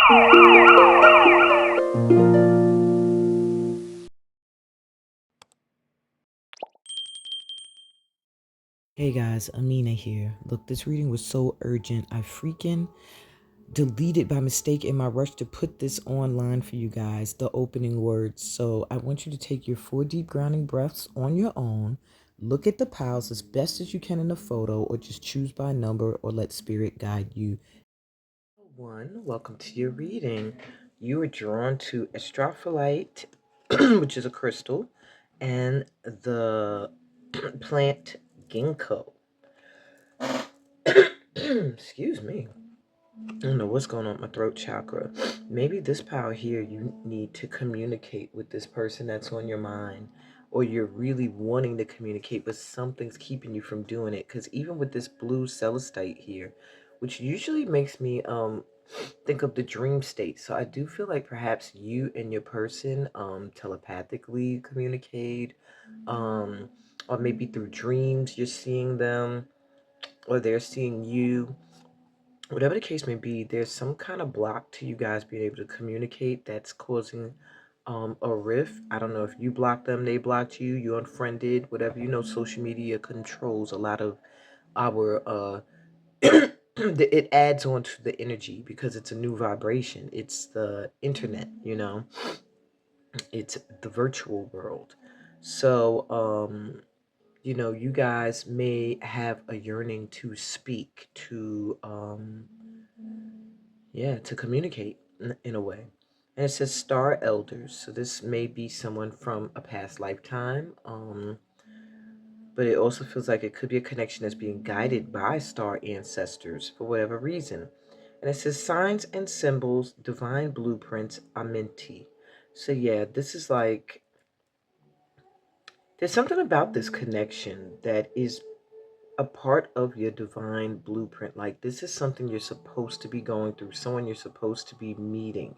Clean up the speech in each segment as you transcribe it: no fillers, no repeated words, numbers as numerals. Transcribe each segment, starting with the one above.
Hey guys, Amina here. Look, this reading was so urgent. I freaking deleted by mistake in my rush to put this online for you guys, the opening words. So I want you to take your 4 deep grounding breaths on your own. Look at the piles as best as you can in the photo, or just choose by number or let spirit guide you. One, welcome to your reading. You are drawn to astrophyllite, which is a crystal, and the plant ginkgo. Excuse me. I don't know what's going on with my throat chakra. Maybe this power here, you need to communicate with this person that's on your mind, or you're really wanting to communicate, but something's keeping you from doing it. Because even with this blue celestite here, which usually makes me think of the dream state. So I do feel like perhaps you and your person telepathically communicate, um, or maybe through dreams you're seeing them, or they're seeing you. Whatever the case may be, there's some kind of block to you guys being able to communicate that's causing a rift. I don't know if you blocked them, they blocked you, you unfriended, whatever. Social media controls a lot of our it adds on to the energy because it's a new vibration. It's the internet. It's the virtual world. So you guys may have a yearning to speak, to communicate in a way. And it says star elders. So this may be someone from a past lifetime. But it also feels like it could be a connection that's being guided by star ancestors for whatever reason. And it says signs and symbols, divine blueprints, Aminti. So yeah, this is like, there's something about this connection that is a part of your divine blueprint. Like, this is something you're supposed to be going through, someone you're supposed to be meeting.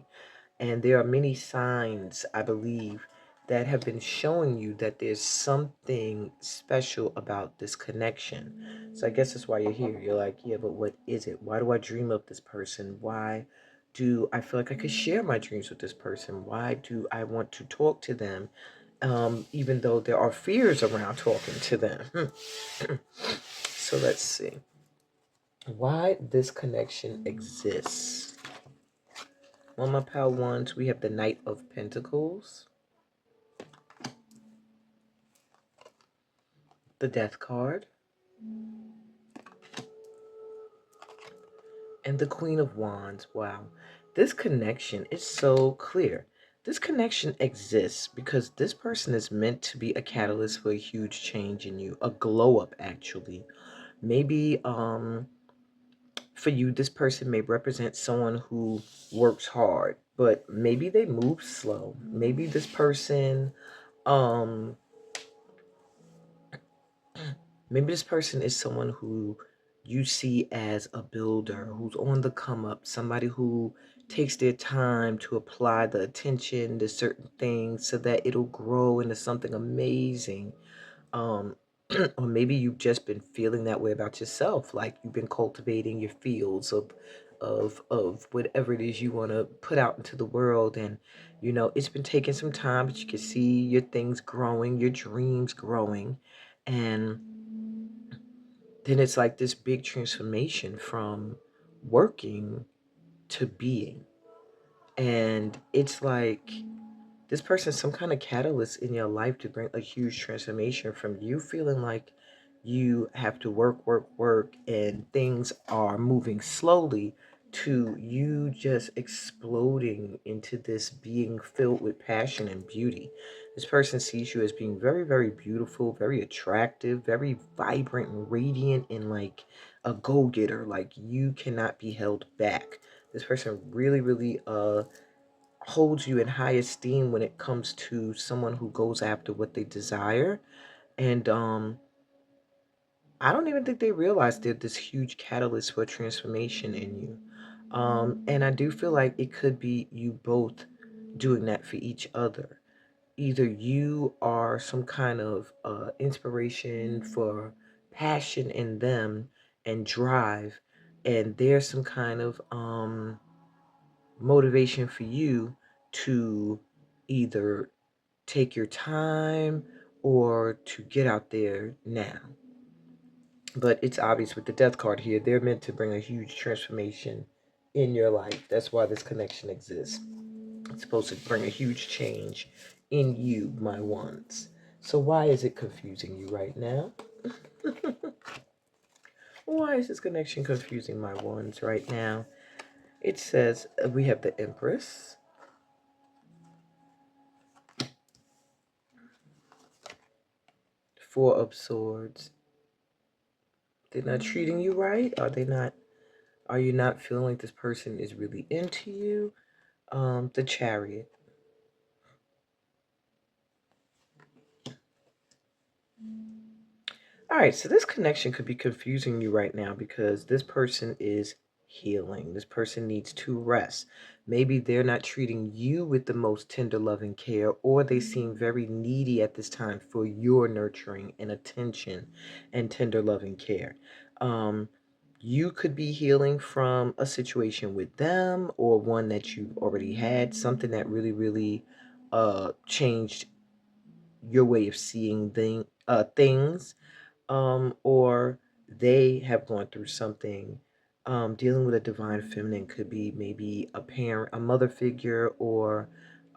And there are many signs, I believe, that have been showing you that there's something special about this connection. So I guess that's why you're here. You're like, yeah, but what is it? Why do I dream of this person? Why do I feel like I could share my dreams with this person? Why do I want to talk to them? Even though there are fears around talking to them. So let's see. Why this connection exists. On my pile ones, we have the Knight of Pentacles, the Death card, and the Queen of Wands. Wow. This connection is so clear. This connection exists because this person is meant to be a catalyst for a huge change in you, a glow up actually. Maybe for you, this person may represent someone who works hard, but maybe they move slow. Maybe this person um maybe this person is someone who you see as a builder, who's on the come up, somebody who takes their time to apply the attention to certain things so that it'll grow into something amazing. Um, or maybe you've just been feeling that way about yourself, like you've been cultivating your fields of whatever it is you want to put out into the world, and it's been taking some time, but you can see your things growing, your dreams growing, and then it's like this big transformation from working to being. And it's like this person's some kind of catalyst in your life to bring a huge transformation from you feeling like you have to work, and things are moving slowly to you just exploding into this being filled with passion and beauty. This person sees you as being very, very beautiful, very attractive, very vibrant and radiant, and like a go-getter. Like, you cannot be held back. This person really, really holds you in high esteem when it comes to someone who goes after what they desire. And I don't even think they realize they're this huge catalyst for transformation in you. And I do feel like it could be you both doing that for each other. Either you are some kind of inspiration for passion in them and drive, and there's some kind of motivation for you to either take your time or to get out there now. But it's obvious with the death card here, they're meant to bring a huge transformation in your life. That's why this connection exists. It's supposed to bring a huge change in you, my ones. So why is it confusing you right now? Why is this connection confusing my ones right now? It says we have the Empress, Four of Swords. They're not treating you right? Are you not feeling like this person is really into you? The Chariot. All right, so this connection could be confusing you right now because this person is healing. This person needs to rest. Maybe they're not treating you with the most tender loving care, or they seem very needy at this time for your nurturing and attention and tender loving care. Um, you could be healing from a situation with them or one that you've already had, something that really, really changed your way of seeing things, or they have gone through something. Dealing with a divine feminine could be maybe a parent, a mother figure, or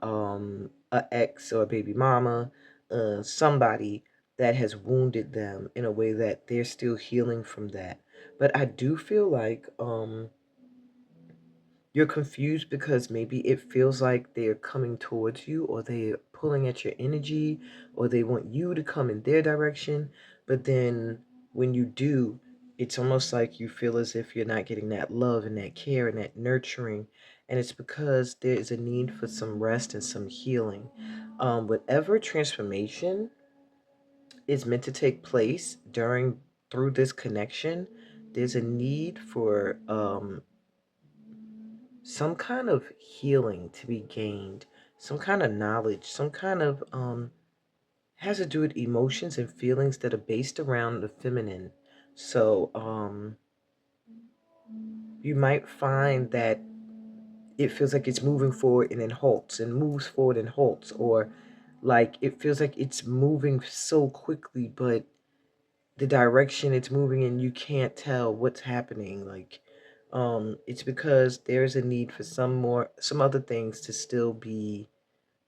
a ex or a baby mama, somebody that has wounded them in a way that they're still healing from that. But I do feel like you're confused because maybe it feels like they're coming towards you, or they're pulling at your energy, or they want you to come in their direction. But then when you do, it's almost like you feel as if you're not getting that love and that care and that nurturing. And it's because there is a need for some rest and some healing. Whatever transformation is meant to take place through this connection, there's a need for some kind of healing to be gained, some kind of knowledge, some kind of has to do with emotions and feelings that are based around the feminine. So you might find that it feels like it's moving forward and then halts and moves forward and halts, or like it feels like it's moving so quickly, but the direction it's moving in, you can't tell what's happening. Like it's because there's a need for some other things to still be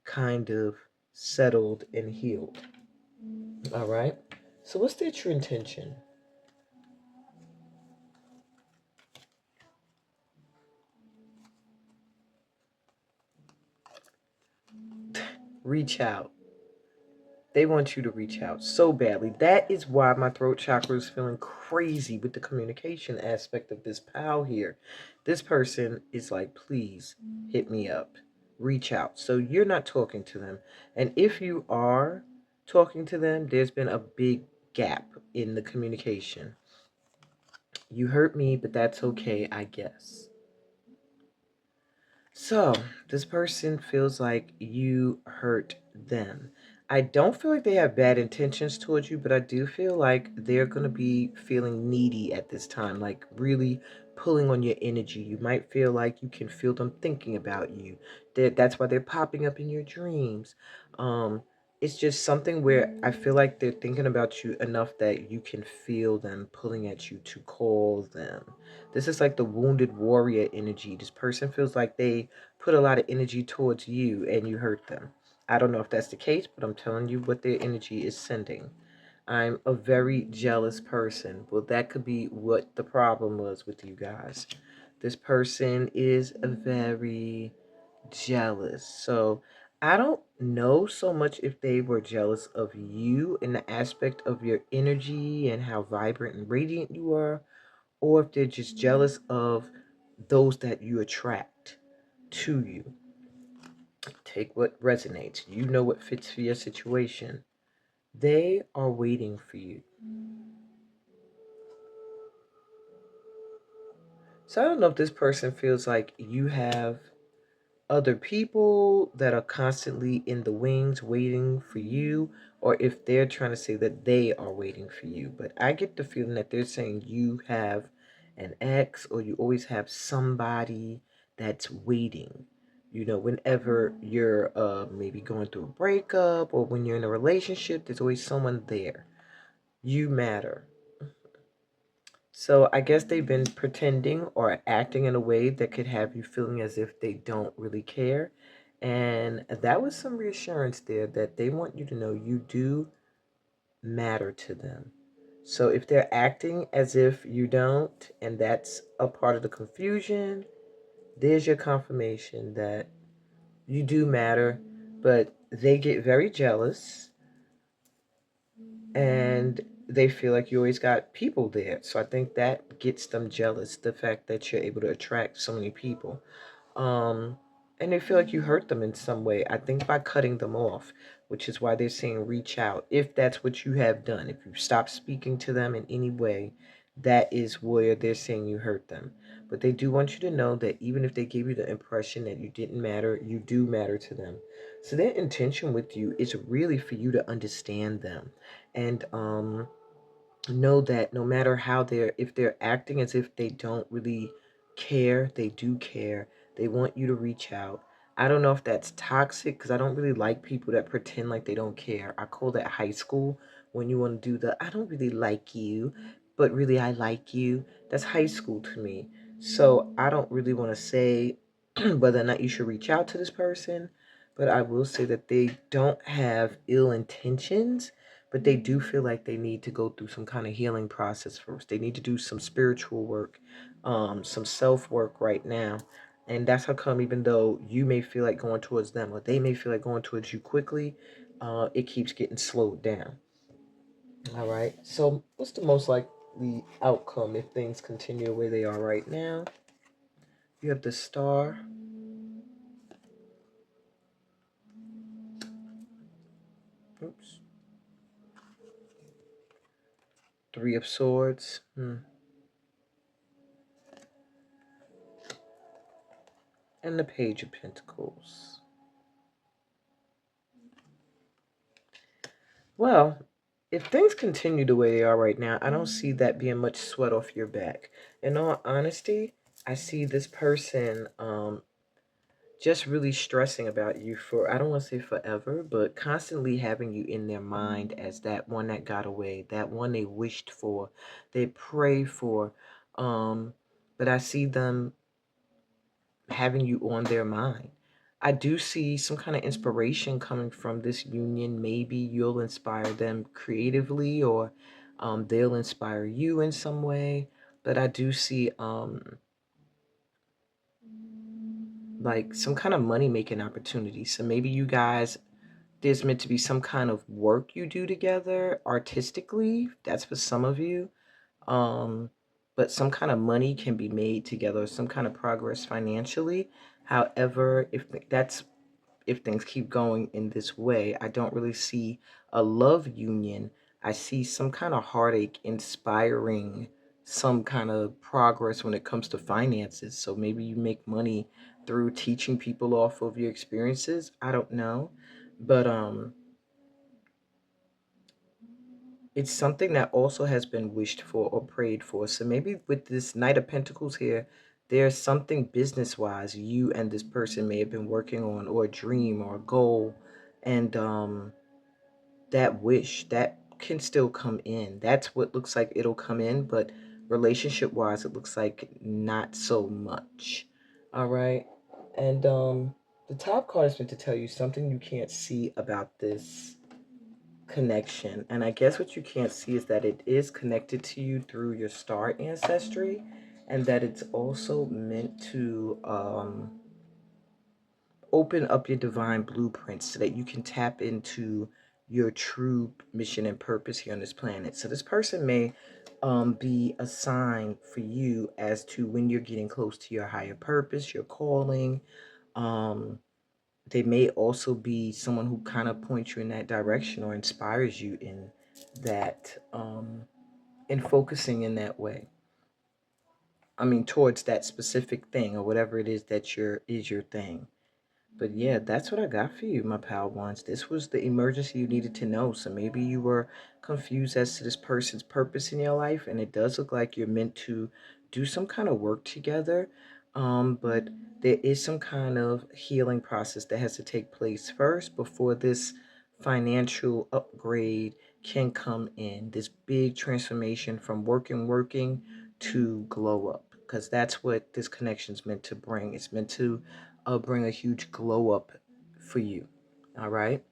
kind of settled and healed. All right. So what's their true intention? Reach out. They want you to reach out so badly. That is why my throat chakra is feeling crazy with the communication aspect of this pal here. This person is like, please hit me up. Reach out. So you're not talking to them. And if you are talking to them, there's been a big gap in the communication. You hurt me, but that's okay, I guess. So, this person feels like you hurt them. I don't feel like they have bad intentions towards you, but I do feel like they're going to be feeling needy at this time, like really pulling on your energy. You might feel like you can feel them thinking about you. That's why they're popping up in your dreams. Um, it's just something where I feel like they're thinking about you enough that you can feel them pulling at you to call them. This is like the wounded warrior energy. This person feels like they put a lot of energy towards you and you hurt them. I don't know if that's the case, but I'm telling you what their energy is sending. I'm a very jealous person. Well, that could be what the problem was with you guys. This person is very jealous. So I don't know so much if they were jealous of you in the aspect of your energy and how vibrant and radiant you are, or if they're just jealous of those that you attract to you. Take what resonates. You know what fits for your situation. They are waiting for you. So I don't know if this person feels like you have other people that are constantly in the wings waiting for you, or if they're trying to say that they are waiting for you. But I get the feeling that they're saying you have an ex, or you always have somebody that's waiting. Whenever you're maybe going through a breakup or when you're in a relationship, there's always someone there. You matter. So I guess they've been pretending or acting in a way that could have you feeling as if they don't really care. And that was some reassurance there that they want you to know you do matter to them. So if they're acting as if you don't, and that's a part of the confusion, there's your confirmation that you do matter, but they get very jealous and they feel like you always got people there. So I think that gets them jealous, the fact that you're able to attract so many people. Um, and they feel like you hurt them in some way. I think by cutting them off, which is why they're saying reach out. If that's what you have done, if you stop speaking to them in any way, that is where they're saying you hurt them. But they do want you to know that even if they gave you the impression that you didn't matter, you do matter to them. So their intention with you is really for you to understand them and know that no matter how if they're acting as if they don't really care, they do care. They want you to reach out. I don't know if that's toxic because I don't really like people that pretend like they don't care. I call that high school, when you want to do the I don't really like you, but really I like you. That's high school to me. So I don't really want to say whether or not you should reach out to this person, but I will say that they don't have ill intentions, but they do feel like they need to go through some kind of healing process first. They need to do some spiritual work, some self work right now. And that's how come, even though you may feel like going towards them or they may feel like going towards you quickly, it keeps getting slowed down. All right. So, what's the most likely outcome if things continue the way they are right now? You have the Star. Oops. Three of Swords. And the Page of Pentacles. Well, if things continue the way they are right now, I don't see that being much sweat off your back. In all honesty, I see this person just really stressing about you for, I don't want to say forever, but constantly having you in their mind as that one that got away, that one they wished for, they pray for. Um, but I see them having you on their mind. I do see some kind of inspiration coming from this union. Maybe you'll inspire them creatively, or they'll inspire you in some way. But I do see like some kind of money making opportunity. So maybe you guys, there's meant to be some kind of work you do together artistically. That's for some of you. Um, but some kind of money can be made together, some kind of progress financially. However, if things keep going in this way, I don't really see a love union. I see some kind of heartache inspiring some kind of progress when it comes to finances. So maybe you make money through teaching people off of your experiences. I don't know. But it's something that also has been wished for or prayed for. So maybe with this Knight of Pentacles here, there's something business wise you and this person may have been working on, or a dream or a goal. And that wish that can still come in. That's what looks like it'll come in, but relationship wise, it looks like not so much. All right. And the top card is meant to tell you something you can't see about this connection. And I guess what you can't see is that it is connected to you through your star ancestry, and that it's also meant to open up your divine blueprint so that you can tap into your true mission and purpose here on this planet. So this person may be a sign for you as to when you're getting close to your higher purpose, your calling. Um, they may also be someone who kind of points you in that direction or inspires you in that, in focusing in that way. I mean, towards that specific thing or whatever it is that is your thing. But yeah, that's what I got for you, my pal ones. This was the emergency you needed to know. So maybe you were confused as to this person's purpose in your life, and it does look like you're meant to do some kind of work together. But there is some kind of healing process that has to take place first before this financial upgrade can come in. This big transformation from working to glow up, because that's what this connection is meant to bring. It's meant to bring a huge glow up for you. All right.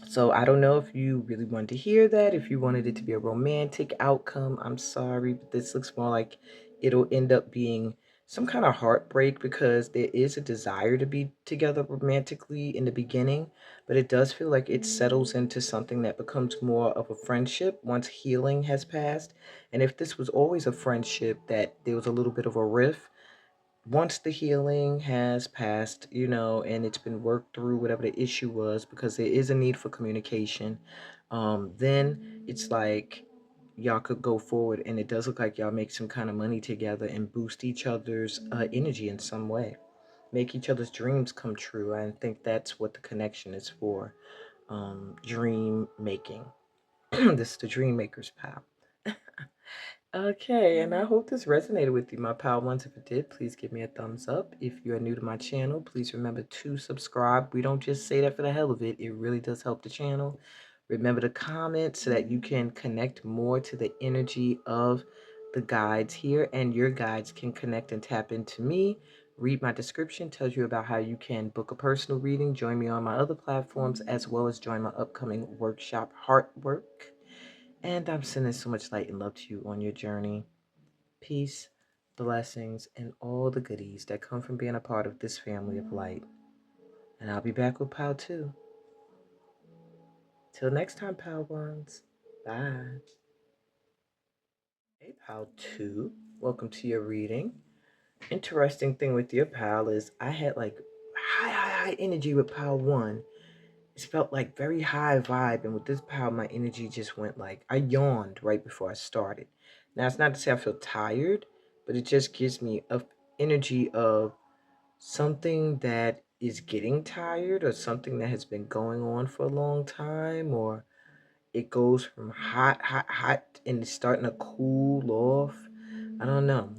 So I don't know if you really wanted to hear that, if you wanted it to be a romantic outcome. I'm sorry, but this looks more like it'll end up being some kind of heartbreak, because there is a desire to be together romantically in the beginning, but it does feel like it settles into something that becomes more of a friendship once healing has passed. And if this was always a friendship that there was a little bit of a rift, once the healing has passed, and it's been worked through whatever the issue was, because there is a need for communication, then it's like y'all could go forward, and it does look like y'all make some kind of money together and boost each other's energy in some way, make each other's dreams come true. I think that's what the connection is for. Dream making. This is the dream maker's pal. Okay, and I hope this resonated with you, my pal ones. If it did, please give me a thumbs up. If you are new to my channel, please remember to subscribe. We don't just say that for the hell of it. It really does help the channel. Remember to comment so that you can connect more to the energy of the guides here, and your guides can connect and tap into me. Read my description, tells you about how you can book a personal reading, join me on my other platforms, as well as join my upcoming workshop, Heart Work. And I'm sending so much light and love to you on your journey. Peace, blessings, and all the goodies that come from being a part of this family of light. And I'll be back with Pal 2. Till next time, Pal Ones. Bye. Hey, Pal 2. Welcome to your reading. Interesting thing with your pal is I had like high energy with Pal 1. It felt like very high vibe, and with this pal, my energy just went like I yawned right before I started. Now it's not to say I feel tired, but it just gives me a energy of something that is getting tired, or something that has been going on for a long time, or it goes from hot, and it's starting to cool off. I don't know.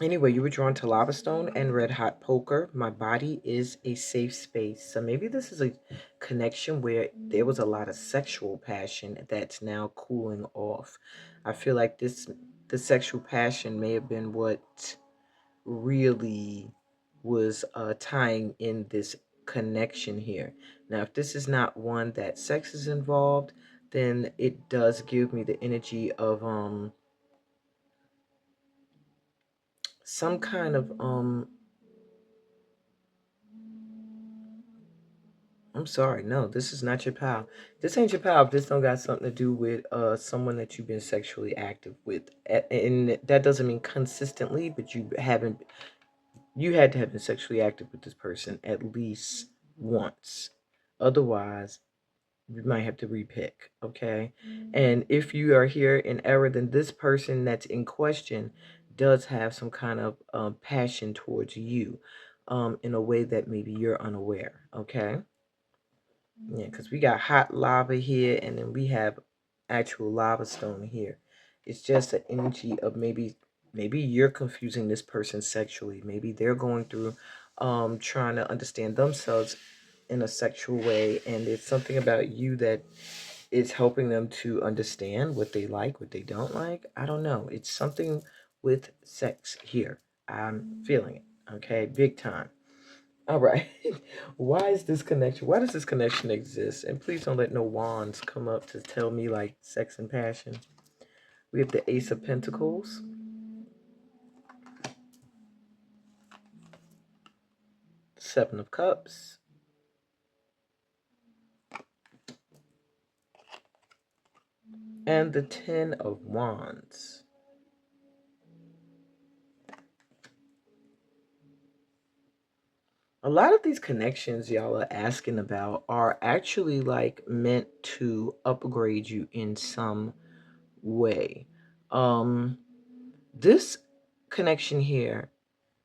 Anyway, you were drawn to lava stone and red hot poker. My body is a safe space. So maybe this is a connection where there was a lot of sexual passion that's now cooling off. I feel like the sexual passion may have been what really was tying in this connection here. Now, if this is not one that sex is involved, then it does give me the energy of some kind of I'm sorry, no, this is not your pal. This ain't your pal if this don't got something to do with someone that you've been sexually active with. And that doesn't mean consistently, but you had to have been sexually active with this person at least once. Otherwise, you might have to repick, okay? And if you are here in error, then this person that's in question does have some kind of passion towards you, in a way that maybe you're unaware, okay? Yeah, because we got hot lava here, and then we have actual lava stone here. It's just an energy of maybe you're confusing this person sexually. Maybe they're going through trying to understand themselves in a sexual way, and it's something about you that is helping them to understand what they like, what they don't like. I don't know. It's something with sex here. I'm feeling it. Okay, big time. All right. Why does this connection exist? And please don't let no wands come up to tell me like sex and passion. We have the Ace of Pentacles, Seven of Cups, and the Ten of Wands. A lot of these connections y'all are asking about are actually like meant to upgrade you in some way. Um, this connection here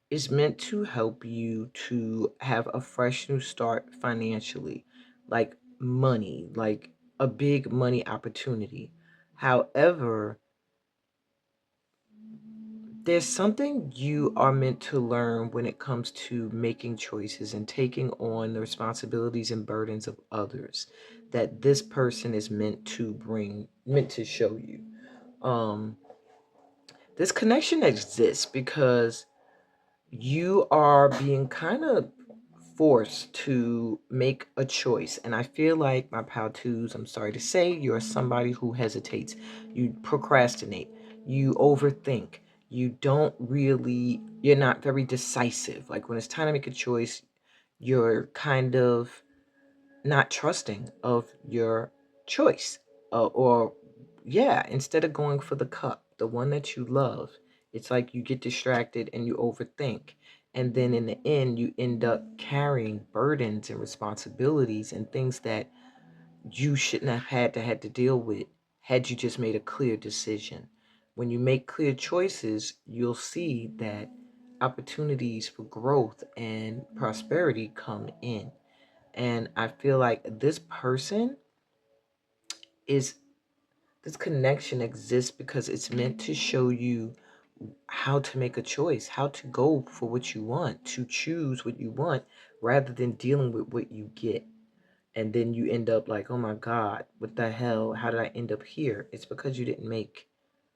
is meant to help you to have a fresh new start financially, like money, like a big money opportunity. However, there's something you are meant to learn when it comes to making choices and taking on the responsibilities and burdens of others that this person is meant to show you. Um, this connection exists because you are being kind of forced to make a choice. And I feel like, my pal twos, I'm sorry to say, you're somebody who hesitates. You procrastinate. You overthink. You're not very decisive. Like when it's time to make a choice, you're kind of not trusting of your choice. Or, yeah, instead of going for the cup, the one that you love, it's like you get distracted and you overthink. And then in the end, you end up carrying burdens and responsibilities and things that you shouldn't have had to deal with had you just made a clear decision. When you make clear choices, you'll see that opportunities for growth and prosperity come in. And I feel like is this connection exists because it's meant to show you how to make a choice, how to go for what you want, to choose what you want rather than dealing with what you get. And then you end up like, oh my God, what the hell? How did I end up here? It's because you didn't make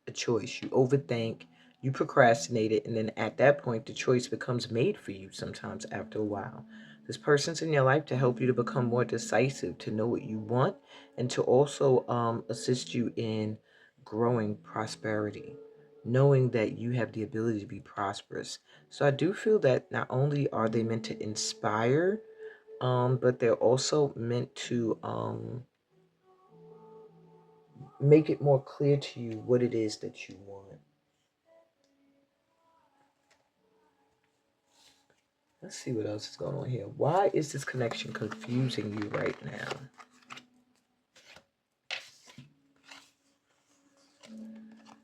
a choice. You overthink, you procrastinate it, and then at that point, the choice becomes made for you sometimes after a while. This person's in your life to help you to become more decisive, to know what you want, and to also assist you in growing prosperity, knowing that you have the ability to be prosperous. So I do feel that not only are they meant to inspire, but they're also meant to make it more clear to you what it is that you want. Let's see what else is going on here. Why is this connection confusing you right now?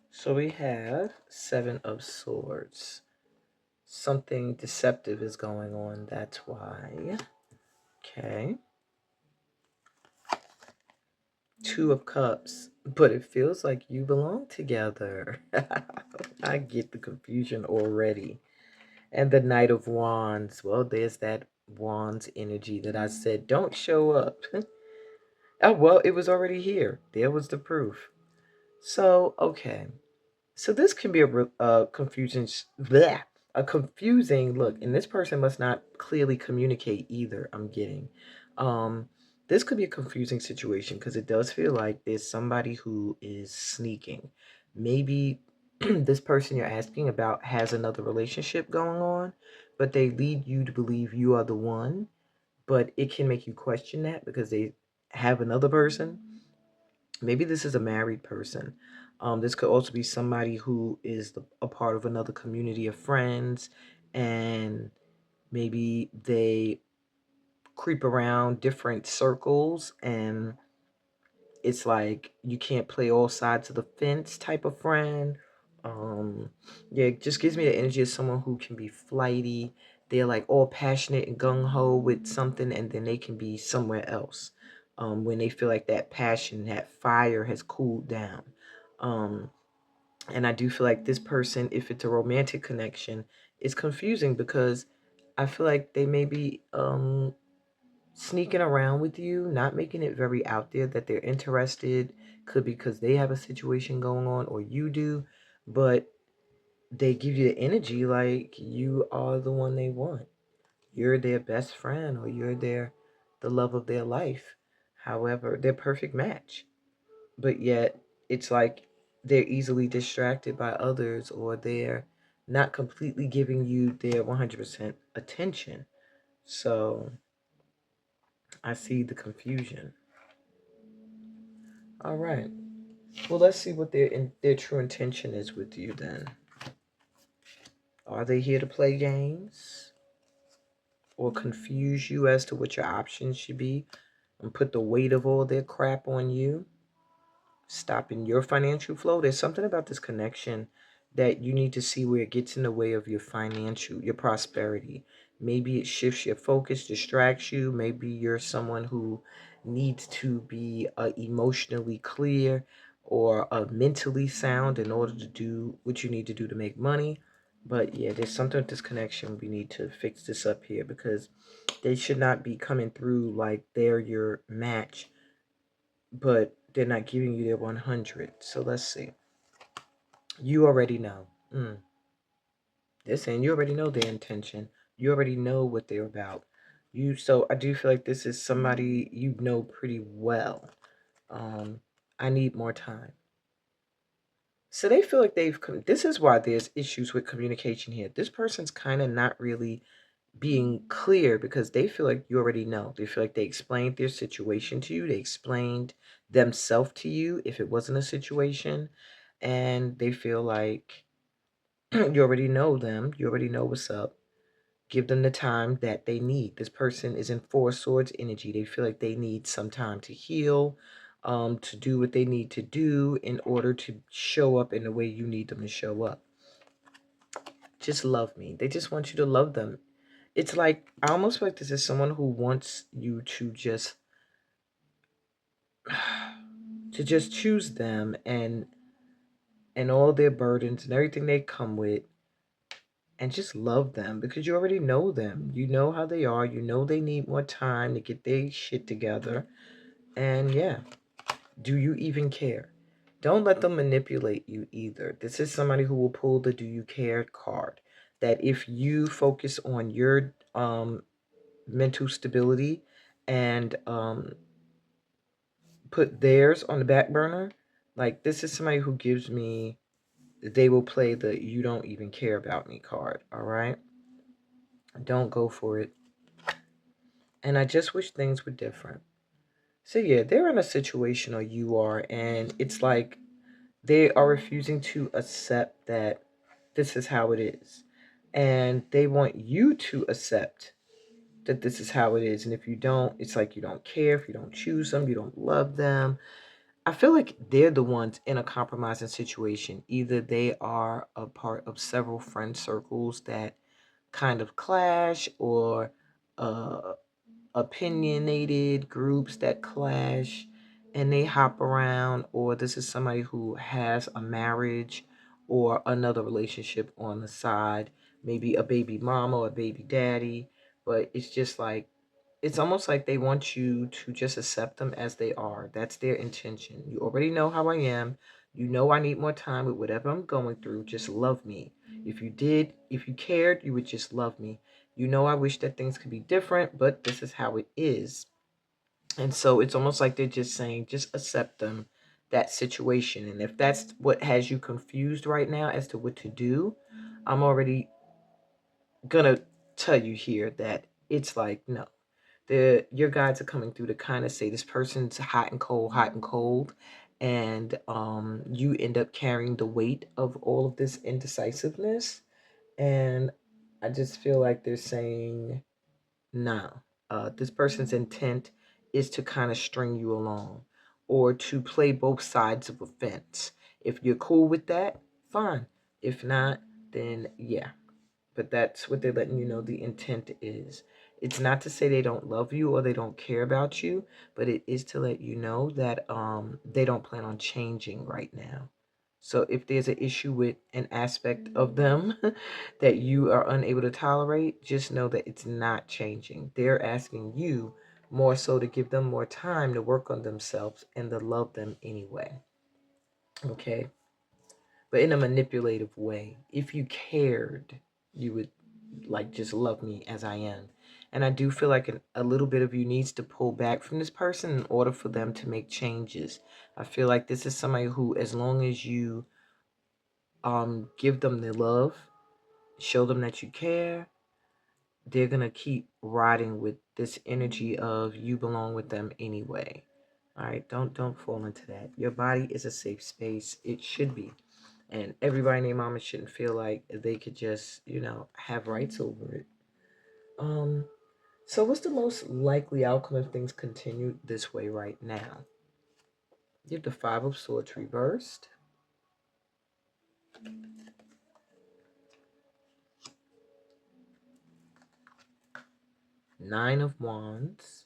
So we have Seven of Swords. Something deceptive is going on. That's why. Okay. Two of Cups. But it feels like you belong together. I get the confusion already. And the Knight of Wands. Well, there's that Wands energy that I said, don't show up. Oh, well, it was already here. There was the proof. So, okay. So this can be a confusing look, and this person must not clearly communicate either. I'm getting, um, this could be a confusing situation because it does feel like there's somebody who is sneaking. Maybe this person you're asking about has another relationship going on, but they lead you to believe you are the one. But it can make you question that because they have another person. Maybe this is a married person. This could also be somebody who is a part of another community of friends, and maybe they creep around different circles, and it's like you can't play all sides of the fence type of friend. Yeah, it just gives me the energy of someone who can be flighty. They're like all passionate and gung ho with something, and then they can be somewhere else. When they feel like that passion, that fire has cooled down. Um, and I do feel like this person, if it's a romantic connection, is confusing because I feel like they may be sneaking around with you, not making it very out there that they're interested. Could be because they have a situation going on or you do, but they give you the energy like you are the one they want. You're their best friend or you're the love of their life. However, they're perfect match. But yet it's like they're easily distracted by others or they're not completely giving you their 100% attention. So I see the confusion. All right. Well, let's see what their true intention is with you then. Are they here to play games or confuse you as to what your options should be and put the weight of all their crap on you, stopping your financial flow? There's something about this connection that you need to see where it gets in the way of your prosperity. Maybe it shifts your focus, distracts you. Maybe you're someone who needs to be emotionally clear, or mentally sound in order to do what you need to do to make money. But yeah, there's something with this connection. We need to fix this up here because they should not be coming through like they're your match, but they're not giving you their 100. So let's see. You already know. They're saying you already know their intention. You already know what they're about. So I do feel like this is somebody you know pretty well. I need more time. So they feel like this is why there's issues with communication here. This person's kind of not really being clear because they feel like you already know. They feel like they explained their situation to you. They explained themselves to you if it wasn't a situation. And they feel like you already know them. You already know what's up. Give them the time that they need. This person is in Four Swords energy. They feel like they need some time to heal, to do what they need to do in order to show up in the way you need them to show up. Just love me. They just want you to love them. It's like, I almost feel like this is someone who wants you to just choose them and all their burdens and everything they come with, and just love them because you already know them. You know how they are. You know they need more time to get their shit together. And yeah, do you even care? Don't let them manipulate you either. This is somebody who will pull the do you care card. That if you focus on your mental stability and put theirs on the back burner, like this is somebody who gives me, they will play the you don't even care about me card, all right? Don't go for it. And I just wish things were different. So yeah, they're in a situation, or you are, and it's like they are refusing to accept that this is how it is. And they want you to accept that this is how it is. And if you don't, it's like you don't care. If you don't choose them, you don't love them. I feel like they're the ones in a compromising situation. Either they are a part of several friend circles that kind of clash, or opinionated groups that clash and they hop around, or this is somebody who has a marriage or another relationship on the side, maybe a baby mama or a baby daddy. But it's just like, it's almost like they want you to just accept them as they are. That's their intention. You already know how I am. You know I need more time with whatever I'm going through. Just love me. If you cared, you would just love me. You know I wish that things could be different, but this is how it is. And so it's almost like they're just saying, just accept them, that situation. And if that's what has you confused right now as to what to do, I'm already gonna tell you here that it's like, no. Your guides are coming through to kind of say this person's hot and cold, and you end up carrying the weight of all of this indecisiveness. And I just feel like they're saying, no, this person's intent is to kind of string you along or to play both sides of a fence. If you're cool with that, fine. If not, then yeah. But that's what they're letting you know the intent is. It's not to say they don't love you or they don't care about you, but it is to let you know that they don't plan on changing right now. So if there's an issue with an aspect of them that you are unable to tolerate, just know that it's not changing. They're asking you more so to give them more time to work on themselves and to love them anyway. Okay? But in a manipulative way. If you cared, you would like just love me as I am. And I do feel like a little bit of you needs to pull back from this person in order for them to make changes. I feel like this is somebody who, as long as you give them the love, show them that you care, they're gonna keep riding with this energy of you belong with them anyway. All right, don't fall into that. Your body is a safe space. It should be. And everybody named Mama shouldn't feel like they could just, have rights over it. So what's the most likely outcome if things continue this way right now? You have the Five of Swords reversed. Nine of Wands.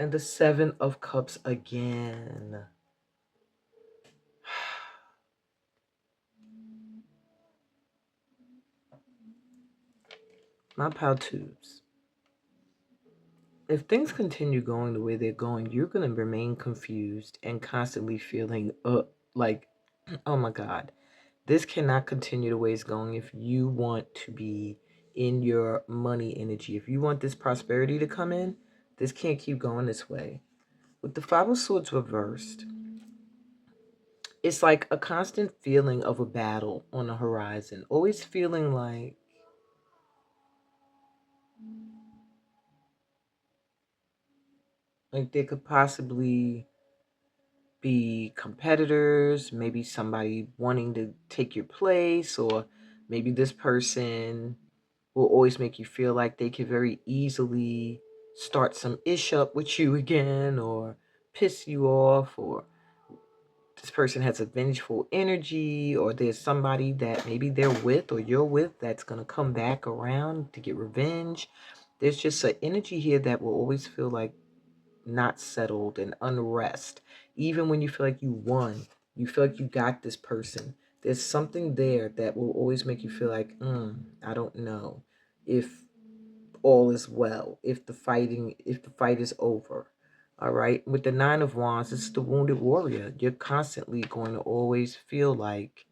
And the Seven of Cups again. My pal tubes. If things continue going the way they're going, you're going to remain confused and constantly feeling like, oh my God, this cannot continue the way it's going. If you want to be in your money energy, if you want this prosperity to come in, this can't keep going this way. With the Five of Swords reversed, it's like a constant feeling of a battle on the horizon. Always feeling like there could possibly be competitors, maybe somebody wanting to take your place, or maybe this person will always make you feel like they could very easily start some ish up with you again, or piss you off, or this person has a vengeful energy, or there's somebody that maybe they're with or you're with that's going to come back around to get revenge. There's just an energy here that will always feel like not settled and unrest. Even when you feel like you won, you feel like you got this person. There's something there that will always make you feel like, I don't know if all is well, if the fight is over. All right. With the Nine of Wands, this is the wounded warrior. You're constantly going to always feel like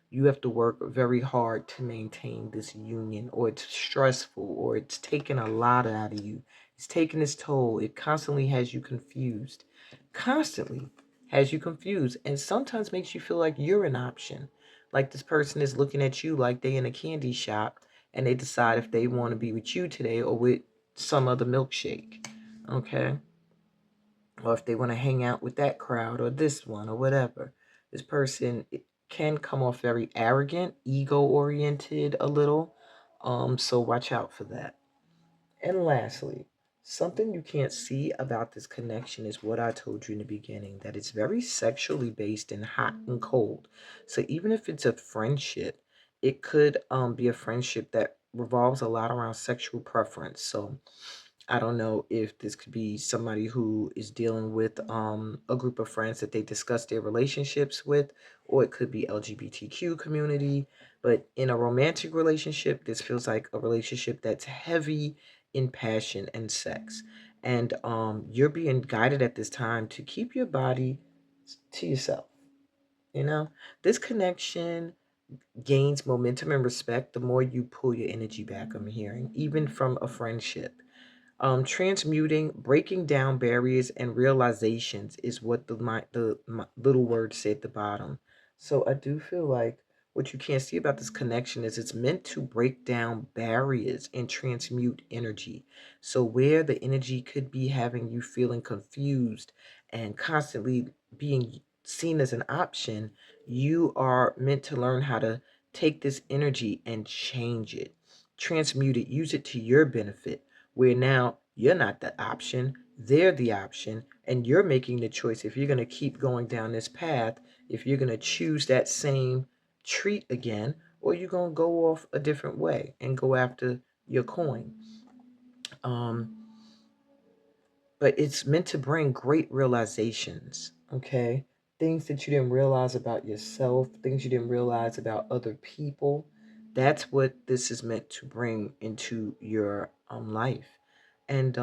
you have to work very hard to maintain this union, or it's stressful, or it's taking a lot out of you. It's taking its toll. It constantly has you confused. Constantly has you confused, and sometimes makes you feel like you're an option. Like this person is looking at you like they in a candy shop, and they decide if they want to be with you today or with some other milkshake. Okay? Or if they want to hang out with that crowd or this one or whatever. This person can come off very arrogant, ego oriented a little. So watch out for that. And lastly, something you can't see about this connection is what I told you in the beginning, that it's very sexually based and hot and cold. So even if it's a friendship, it could be a friendship that revolves a lot around sexual preference. So I don't know if this could be somebody who is dealing with a group of friends that they discuss their relationships with, or it could be LGBTQ community. But in a romantic relationship, this feels like a relationship that's heavy in passion and sex. And you're being guided at this time to keep your body to yourself. You know, this connection gains momentum and respect the more you pull your energy back, I'm hearing, even from a friendship. Transmuting, breaking down barriers and realizations is what my little word said at the bottom. So I do feel like what you can't see about this connection is it's meant to break down barriers and transmute energy. So where the energy could be having you feeling confused and constantly being seen as an option, you are meant to learn how to take this energy and change it, transmute it, use it to your benefit, where now you're not the option, they're the option, and you're making the choice if you're going to keep going down this path, if you're going to choose that same treat again, or you're going to go off a different way and go after your coin. Um, but it's meant to bring great realizations, okay? Things that you didn't realize about yourself, things you didn't realize about other people. That's what this is meant to bring into your life. And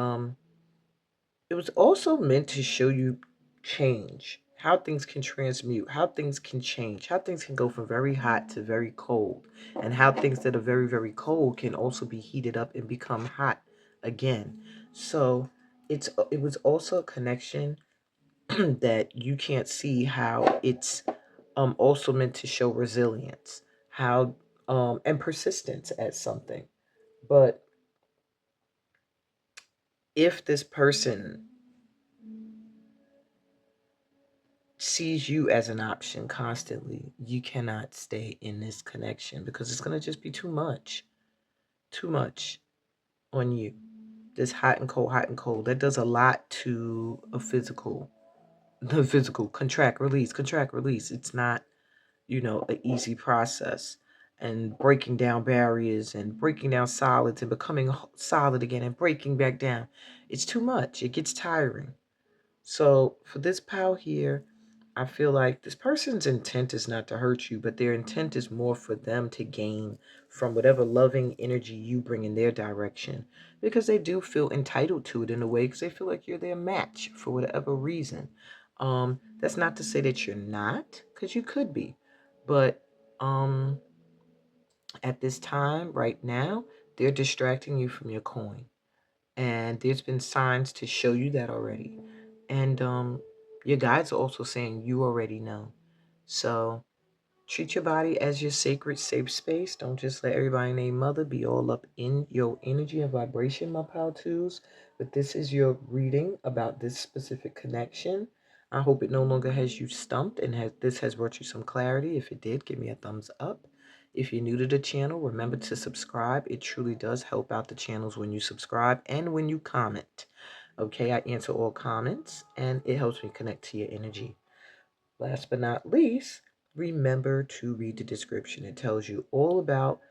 it was also meant to show you change, how things can transmute, how things can change, how things can go from very hot to very cold, and how things that are very, very cold can also be heated up and become hot again. So it was also a connection that you can't see how it's also meant to show resilience, how and persistence at something. But if this person sees you as an option constantly, you cannot stay in this connection because it's going to just be too much on you. This hot and cold. That does a lot to a physical, the physical contract, release, contract, release. It's not, an easy process. and breaking down barriers and breaking down solids and becoming solid again and breaking back down. It's too much. It gets tiring. So for this pal here, I feel like this person's intent is not to hurt you, but their intent is more for them to gain from whatever loving energy you bring in their direction, because they do feel entitled to it in a way because they feel like you're their match for whatever reason. That's not to say that you're not, because you could be, but um, at this time, right now, they're distracting you from your coin, and there's been signs to show you that already. And your guides are also saying you already know. So treat your body as your sacred safe space. Don't just let everybody named Mother be all up in your energy and vibration, my pal twos. But this is your reading about this specific connection. I hope it no longer has you stumped and this has brought you some clarity. If it did, give me a thumbs up. If you're new to the channel, remember to subscribe. It truly does help out the channels when you subscribe and when you comment. Okay, I answer all comments and it helps me connect to your energy. Last but not least, remember to read the description. It tells you all about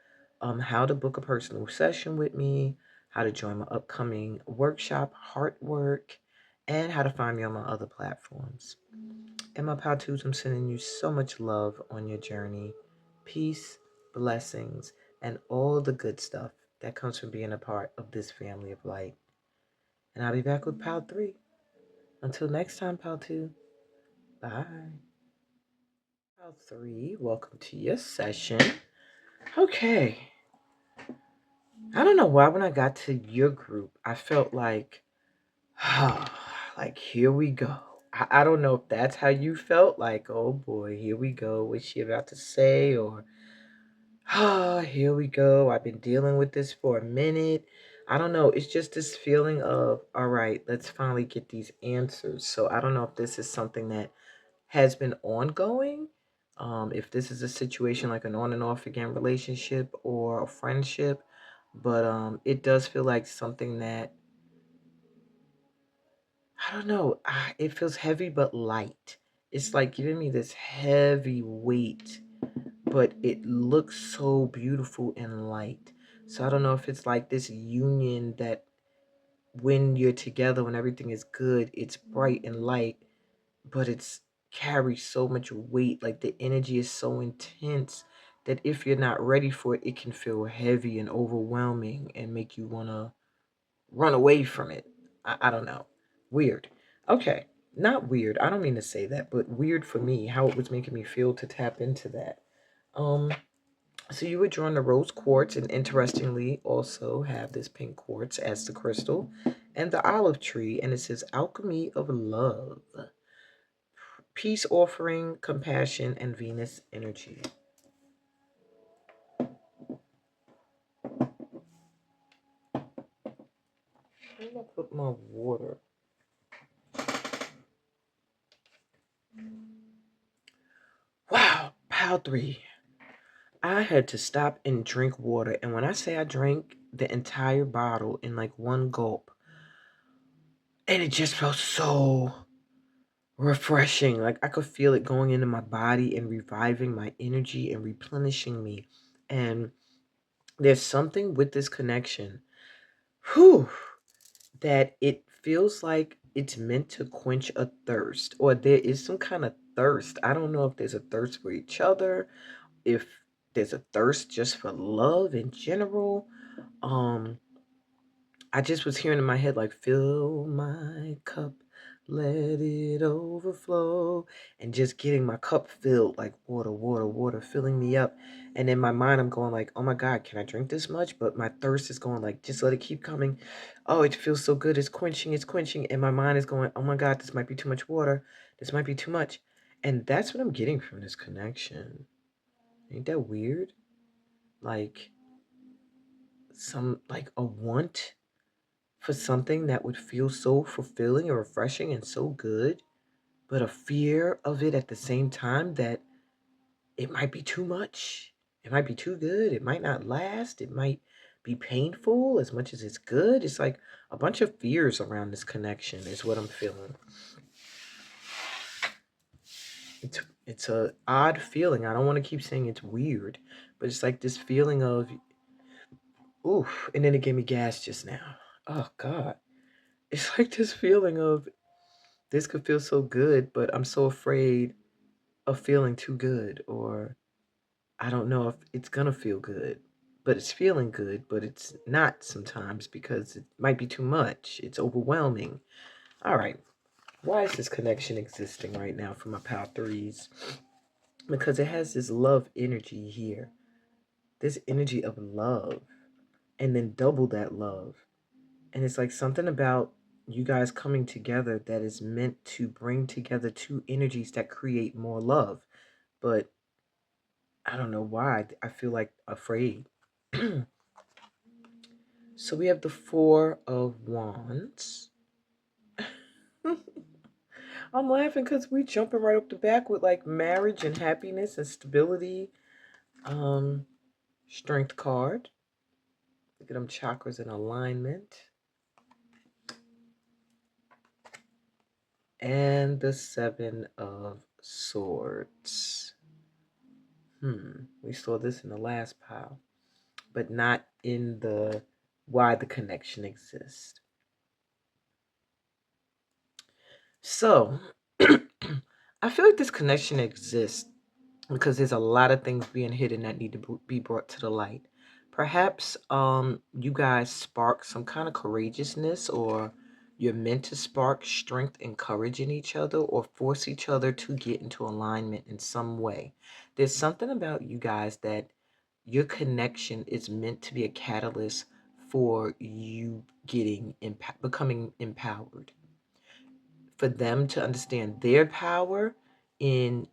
how to book a personal session with me, how to join my upcoming workshop, Heart Work, and how to find me on my other platforms. And my pal twos, I'm sending you so much love on your journey. Peace, blessings, and all the good stuff that comes from being a part of this family of light. And I'll be back with pal 3. Until next time, pal 2. Bye. Pal 3, welcome to your session. Okay. I don't know why when I got to your group, I felt like, like, here we go. I don't know if that's how you felt, like, oh boy, here we go. What's she about to say? Or, here we go. I've been dealing with this for a minute. I don't know. It's just this feeling of, all right, let's finally get these answers. So I don't know if this is something that has been ongoing. If this is a situation like an on and off again relationship or a friendship, but it does feel like something that, I don't know. It feels heavy but light. It's like giving me this heavy weight, but it looks so beautiful and light. So I don't know if it's like this union that when you're together, when everything is good, it's bright and light, but it's carries so much weight. Like the energy is so intense that if you're not ready for it, it can feel heavy and overwhelming and make you want to run away from it. I don't know. Weird. Okay. Not weird. I don't mean to say that, but weird for me, how it was making me feel to tap into that. Um, so you were drawn the rose quartz, and interestingly also have this pink quartz as the crystal and the olive tree, and it says alchemy of love, peace offering, compassion, and Venus energy. Where did I put my water? Wow, pile 3. I had to stop and drink water. And when I say I drank the entire bottle in like one gulp, and it just felt so refreshing. Like I could feel it going into my body and reviving my energy and replenishing me. And there's something with this connection, whew, that it feels like it's meant to quench a thirst, or there is some kind of thirst. I don't know if there's a thirst for each other, if there's a thirst just for love in general. Um, I just was hearing in my head, like, fill my cup, let it overflow, and just getting my cup filled, like water, water, water, filling me up. And in my mind, I'm going like, oh my God, can I drink this much? But my thirst is going like, just let it keep coming. Oh, it feels so good. It's quenching, it's quenching. And my mind is going, oh my God, this might be too much water. This might be too much. And that's what I'm getting from this connection. Ain't that weird? Like like a want for something that would feel so fulfilling and refreshing and so good, but a fear of it at the same time that it might be too much. It might be too good. It might not last. It might be painful as much as it's good. It's like a bunch of fears around this connection is what I'm feeling. It's a odd feeling. I don't want to keep saying it's weird, but it's like this feeling of, oof, and then it gave me gas just now. Oh God. It's like this feeling of this could feel so good, but I'm so afraid of feeling too good, or I don't know if it's gonna feel good, but it's feeling good, but it's not sometimes because it might be too much. It's overwhelming. All right. Why is this connection existing right now for my pal threes? Because it has this love energy here, this energy of love, and then double that love. And it's like something about you guys coming together that is meant to bring together two energies that create more love. But I don't know why. I feel like afraid. So we have the Four of Wands. I'm laughing because we jumping right up the back with like marriage and happiness and stability. Um, Strength card. Look at them chakras in alignment. And the Seven of Swords. We saw this in the last pile, but not in the why the connection exists. So, I feel like this connection exists because there's a lot of things being hidden that need to be brought to the light. Perhaps you guys spark some kind of courageousness, or you're meant to spark strength and courage in each other, or force each other to get into alignment in some way. There's something about you guys that your connection is meant to be a catalyst for you becoming empowered, for them to understand their power in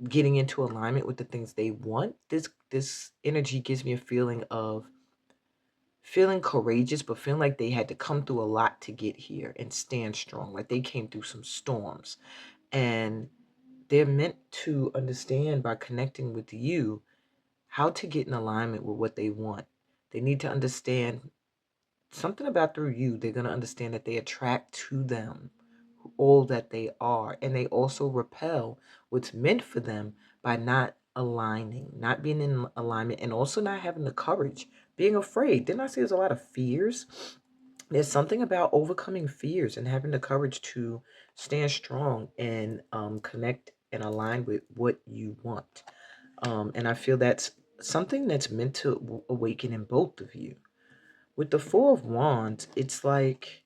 getting into alignment with the things they want. This energy gives me a feeling of feeling courageous, but feeling like they had to come through a lot to get here and stand strong. Like they came through some storms, and they're meant to understand by connecting with you how to get in alignment with what they want. They need to understand something about through you. They're going to understand that they attract to them all that they are, and they also repel what's meant for them by not aligning, not being in alignment, and also not having the courage, being afraid. Didn't I say there's a lot of fears? There's something about overcoming fears and having the courage to stand strong and connect and align with what you want. And I feel that's something that's meant to awaken in both of you. With the Four of Wands, it's like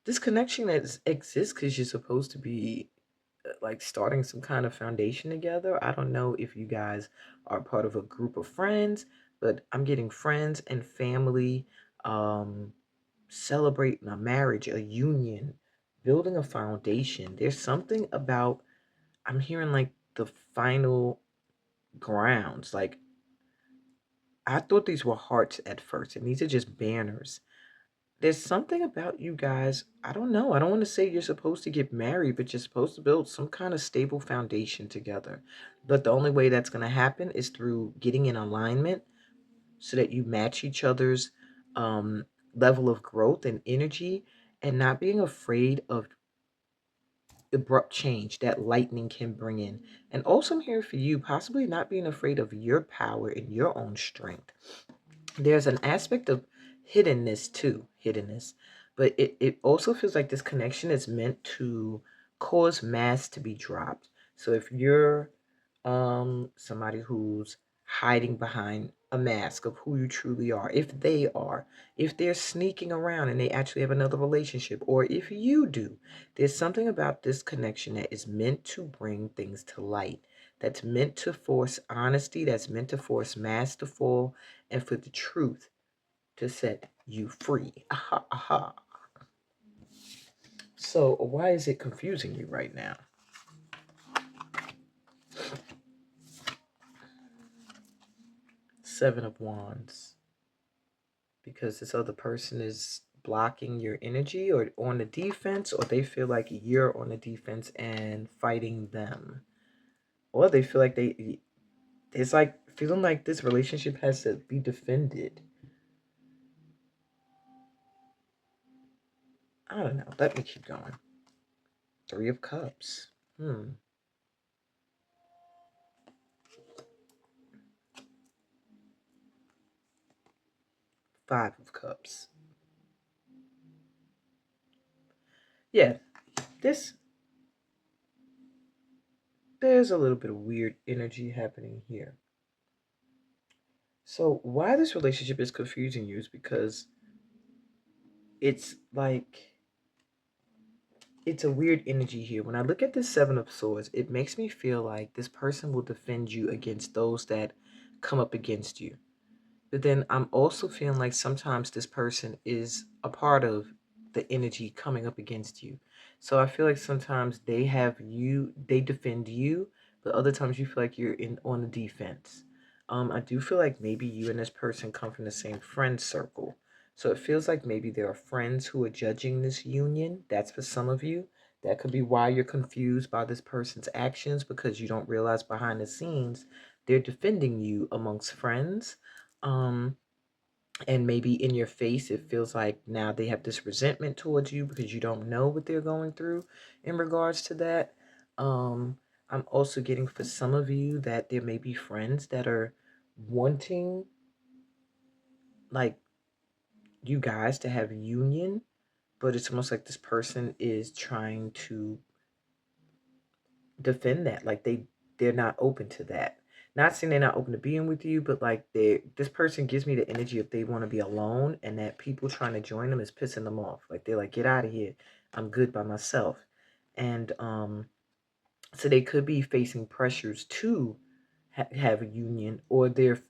this connection that exists because you're supposed to be like starting some kind of foundation together. I don't know if you guys are part of a group of friends, but I'm getting friends and family celebrating a marriage, a union, building a foundation. There's something about, I'm hearing like the final grounds. Like, I thought these were hearts at first, and these are just banners. There's something about you guys. I don't know. I don't want to say you're supposed to get married, but you're supposed to build some kind of stable foundation together. But the only way that's going to happen is through getting in alignment so that you match each other's um, level of growth and energy, and not being afraid of abrupt change that lightning can bring in. And also, I'm here for you, possibly not being afraid of your power and your own strength. There's an aspect of hiddenness too, hiddenness, but it also feels like this connection is meant to cause mass to be dropped. So if you're somebody who's hiding behind a mask of who you truly are, if they're sneaking around and they actually have another relationship, or if you do, there's something about this connection that is meant to bring things to light, that's meant to force honesty, that's meant to force mass to fall, and for the truth to set you free. Aha, aha. So why is it confusing you right now? Seven of Wands. Because this other person is blocking your energy or on the defense, or they feel like you're on the defense and fighting them. Or they feel like it's like feeling like this relationship has to be defended. I don't know. Let me keep going. Three of Cups. Five of Cups. Yeah, this there's a little bit of weird energy happening here. So why this relationship is confusing you is because it's like it's a weird energy here. When I look at this Seven of Swords, it makes me feel like this person will defend you against those that come up against you. But then I'm also feeling like sometimes this person is a part of the energy coming up against you. So I feel like sometimes they defend you, but other times you feel like you're in on the defense. I do feel like maybe you and this person come from the same friend circle. So it feels like maybe there are friends who are judging this union. That's for some of you. That could be why you're confused by this person's actions because you don't realize behind the scenes they're defending you amongst friends. Um, and maybe in your face, it feels like now they have this resentment towards you because you don't know what they're going through in regards to that. Um, I'm also getting for some of you that there may be friends that are wanting like you guys to have union, but it's almost like this person is trying to defend that. Like they're not open to that. Not saying they're not open to being with you, but like this person gives me the energy if they want to be alone and that people trying to join them is pissing them off. Like they're like, get out of here. I'm good by myself. And so they could be facing pressures to have a union, or they're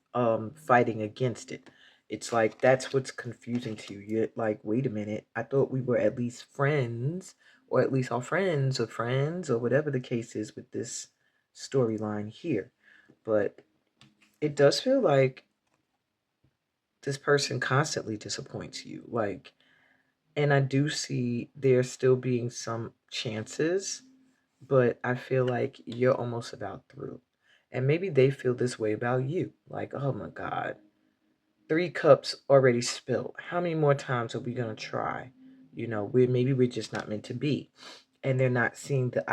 fighting against it. It's like that's what's confusing to you. You're like, wait a minute, I thought we were at least friends, or at least our friends, or whatever the case is with this storyline here. But it does feel like this person constantly disappoints you. Like, and I do see there still being some chances, but I feel like you're almost about through. And maybe they feel this way about you. Like, oh my God, 3 cups already spilled. How many more times are we going to try? Maybe we're just not meant to be. And they're not seeing the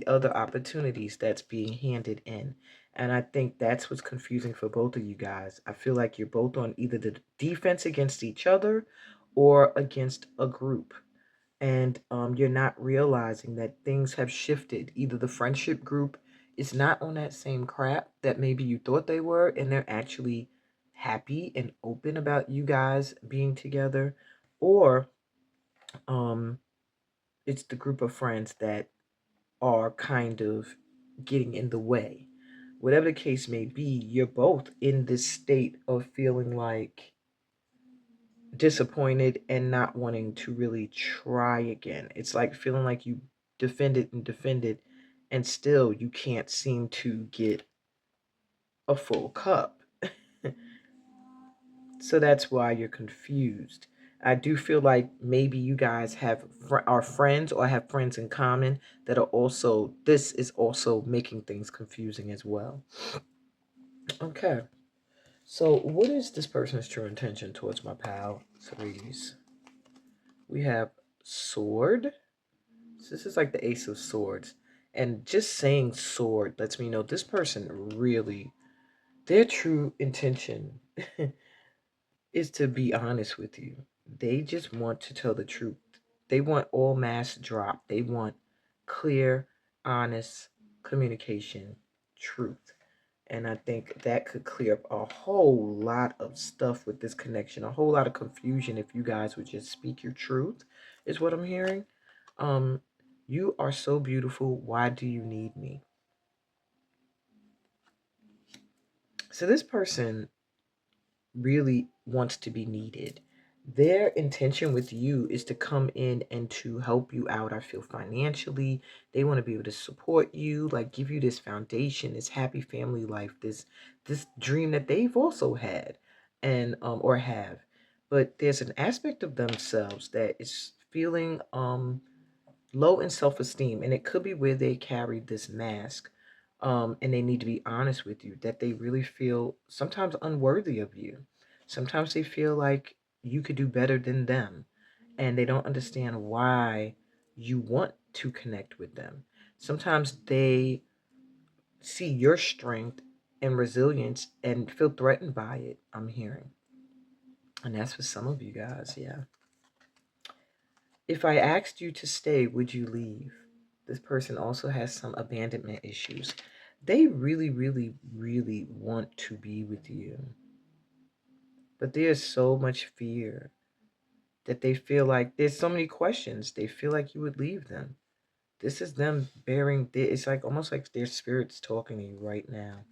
other opportunities that's being handed in. And I think that's what's confusing for both of you guys. I feel like you're both on either the defense against each other or against a group, and you're not realizing that things have shifted. Either the friendship group is not on that same crap that maybe you thought they were, and they're actually happy and open about you guys being together, or um, it's the group of friends that are kind of getting in the way. Whatever the case may be, you're both in this state of feeling like disappointed and not wanting to really try again. It's like feeling like you defended and still you can't seem to get a full cup. So that's why you're confused. I do feel like maybe you guys are friends or have friends in common that are also, this is also making things confusing as well. Okay. So what is this person's true intention towards my pal threes? We have sword. So this is like the Ace of Swords. And just saying sword lets me know this person really, their true intention is to be honest with you. They just want to tell the truth. They want all mass drop. They want clear, honest communication, truth. And I think that could clear up a whole lot of stuff with this connection, a whole lot of confusion if you guys would just speak your truth, is what I'm hearing. Um, you are so beautiful. Why do you need me? So this person really wants to be needed. Their intention with you is to come in and to help you out. I feel financially, they want to be able to support you, like give you this foundation, this happy family life, this dream that they've also had and or have. But there's an aspect of themselves that is feeling low in self-esteem, and it could be where they carry this mask, and they need to be honest with you that they really feel sometimes unworthy of you. Sometimes they feel like you could do better than them, and they don't understand why you want to connect with them. Sometimes they see your strength and resilience and feel threatened by it, I'm hearing. And that's for some of you guys, yeah. If I asked you to stay, would you leave? This person also has some abandonment issues. They really, really, really want to be with you. But there's so much fear that they feel like there's so many questions. They feel like you would leave them. This is them bearing, it's like almost like their spirit's talking to you right now.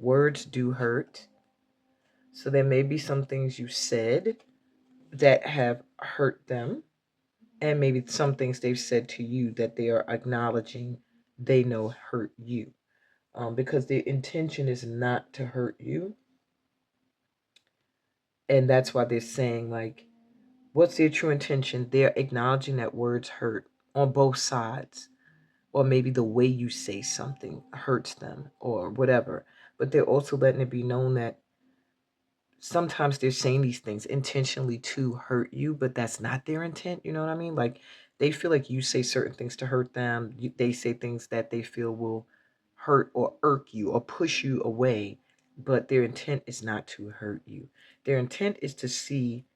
Words do hurt. So there may be some things you said that have hurt them, and maybe some things they've said to you that they are acknowledging they know hurt you. Because the intention is not to hurt you. And that's why they're saying, like, what's their true intention? They're acknowledging that words hurt on both sides, or maybe the way you say something hurts them, or whatever. But they're also letting it be known that sometimes they're saying these things intentionally to hurt you, but that's not their intent. You know what I mean? Like, they feel like you say certain things to hurt them. They say things that they feel will hurt or irk you or push you away, but their intent is not to hurt you. Their intent is to see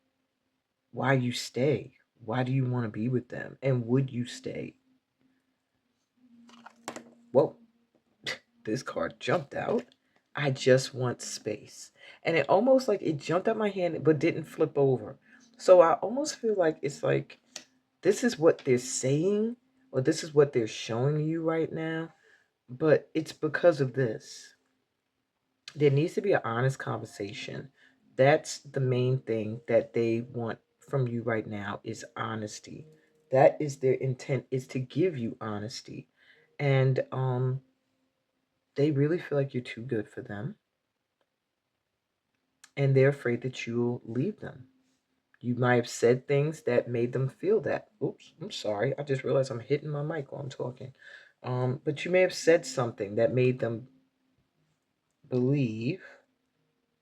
why you stay. Why do you want to be with them? And would you stay? Whoa, this card jumped out. I just want space. And it almost like it jumped out my hand but didn't flip over. So I almost feel like it's like this is what they're saying, or this is what they're showing you right now, but it's because of this. There needs to be an honest conversation. That's the main thing that they want from you right now is honesty. That is their intent, is to give you honesty. And they really feel like you're too good for them, and they're afraid that you'll leave them. You might have said things that made them feel that. Oops, I'm sorry. I just realized I'm hitting my mic while I'm talking. But you may have said something that made them believe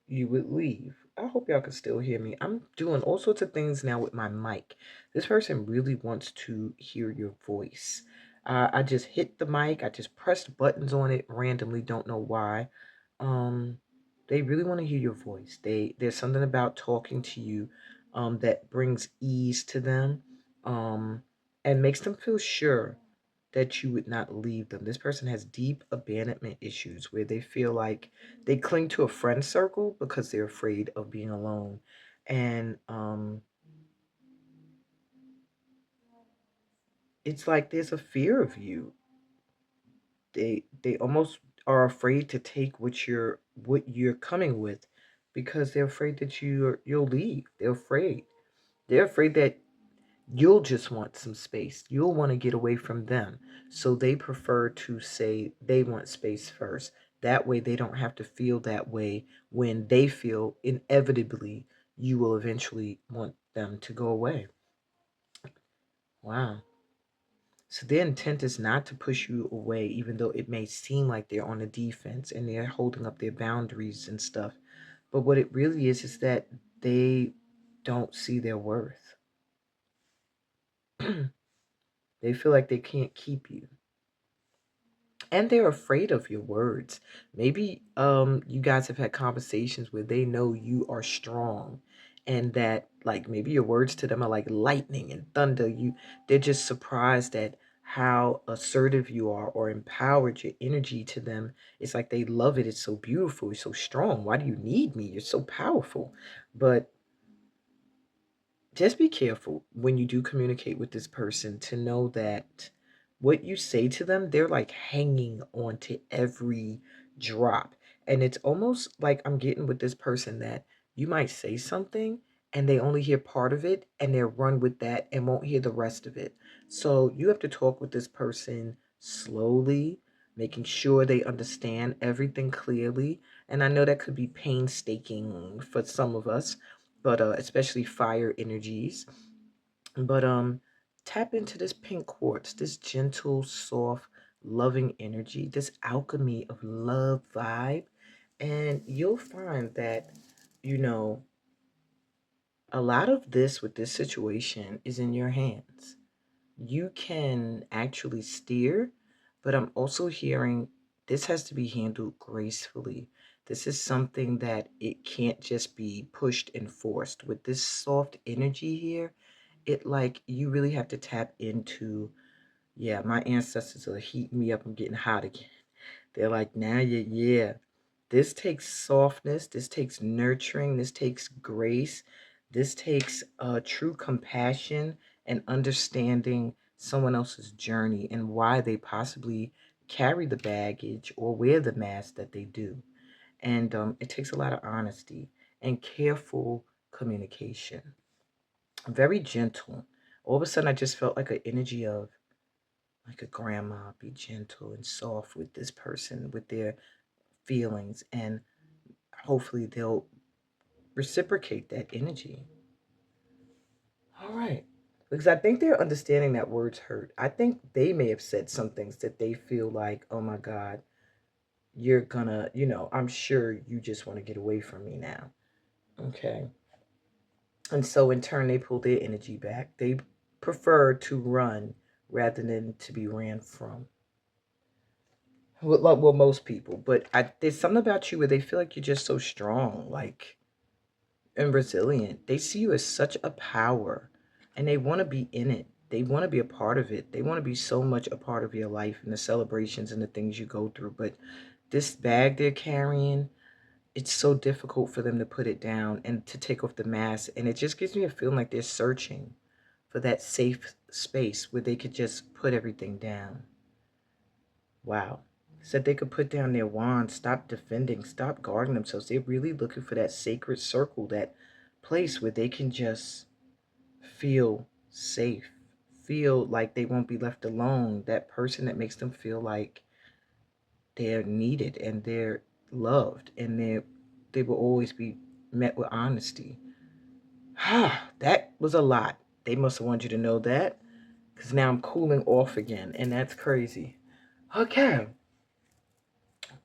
you would leave. I hope y'all can still hear me. I'm doing all sorts of things now with my mic. This person really wants to hear your voice. I just hit the mic. I just pressed buttons on it randomly. Don't know why. Um, they really want to hear your voice. There's something about talking to you, that brings ease to them, and makes them feel sure that you would not leave them. This person has deep abandonment issues where they feel like they cling to a friend circle because they're afraid of being alone. And it's like there's a fear of you. They almost are afraid to take what you're coming with because they're afraid that you'll leave. They're afraid. They're afraid that you'll just want some space. You'll want to get away from them. So they prefer to say they want space first. That way they don't have to feel that way when they feel inevitably you will eventually want them to go away. Wow. So their intent is not to push you away, even though it may seem like they're on the defense and they're holding up their boundaries and stuff. But what it really is that they don't see their worth. They feel like they can't keep you, and they're afraid of your words. Maybe you guys have had conversations where they know you are strong, and that like maybe your words to them are like lightning and thunder. They're just surprised at how assertive you are or empowered your energy to them. It's like they love it. It's so beautiful. It's so strong. Why do you need me? You're so powerful. But just be careful when you do communicate with this person to know that what you say to them, they're like hanging on to every drop. And it's almost like I'm getting with this person that you might say something and they only hear part of it and they'll run with that and won't hear the rest of it. So you have to talk with this person slowly, making sure they understand everything clearly. And I know that could be painstaking for some of us, but especially fire energies. But tap into this pink quartz, this gentle, soft, loving energy, this alchemy of love vibe, and you'll find that you know a lot of this with this situation is in your hands. You can actually steer, but I'm also hearing this has to be handled gracefully. This is something that it can't just be pushed and forced. With this soft energy here, it like you really have to tap into, yeah, my ancestors are heating me up. I'm getting hot again. They're like, now yeah. This takes softness, this takes nurturing, this takes grace, this takes true compassion and understanding someone else's journey and why they possibly carry the baggage or wear the mask that they do. And it takes a lot of honesty and careful communication. Very gentle. All of a sudden, I just felt like an energy of like a grandma, be gentle and soft with this person, with their feelings, and hopefully they'll reciprocate that energy. All right. Because I think they're understanding that words hurt. I think they may have said some things that they feel like, oh my God, you're gonna, I'm sure you just want to get away from me now. Okay. And so in turn, they pull their energy back. They prefer to run rather than to be ran from. Well, most people. But there's something about you where they feel like you're just so strong. Like, and resilient. They see you as such a power and they want to be in it. They want to be a part of it. They want to be so much a part of your life and the celebrations and the things you go through. But this bag they're carrying, it's so difficult for them to put it down and to take off the mask. And it just gives me a feeling like they're searching for that safe space where they could just put everything down. Wow. Said they could put down their wands, stop defending, stop guarding themselves. They're really looking for that sacred circle, that place where they can just feel safe, feel like they won't be left alone. That person that makes them feel like they're needed and they're loved and they will always be met with honesty. That was a lot. They must have wanted you to know that because now I'm cooling off again, and that's crazy. Okay.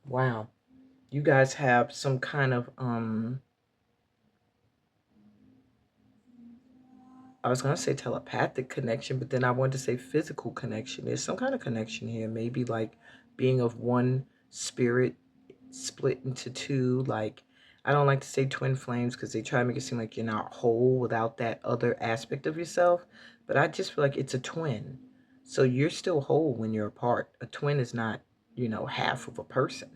Wow. You guys have some kind of I was gonna say telepathic connection, but then I wanted to say physical connection. There's some kind of connection here, maybe like being of one spirit split into two. Like, I don't like to say twin flames because they try to make it seem like you're not whole without that other aspect of yourself, but I just feel like it's a twin. So you're still whole when you're apart. A twin is not, half of a person.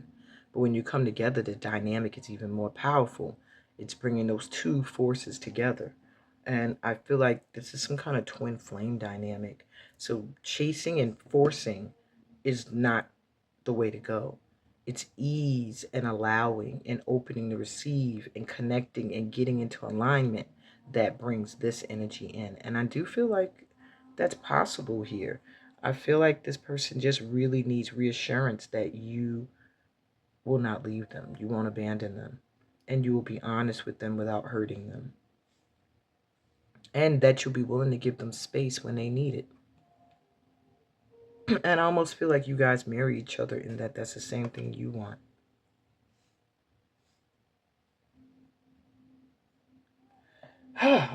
But when you come together, the dynamic is even more powerful. It's bringing those two forces together. And I feel like this is some kind of twin flame dynamic. So chasing and forcing is not the way to go. It's ease and allowing and opening to receive and connecting and getting into alignment that brings this energy in. And I do feel like that's possible here. I feel like this person just really needs reassurance that you will not leave them, you won't abandon them, and you will be honest with them without hurting them, and that you'll be willing to give them space when they need it. And I almost feel like you guys marry each other in that that's the same thing you want.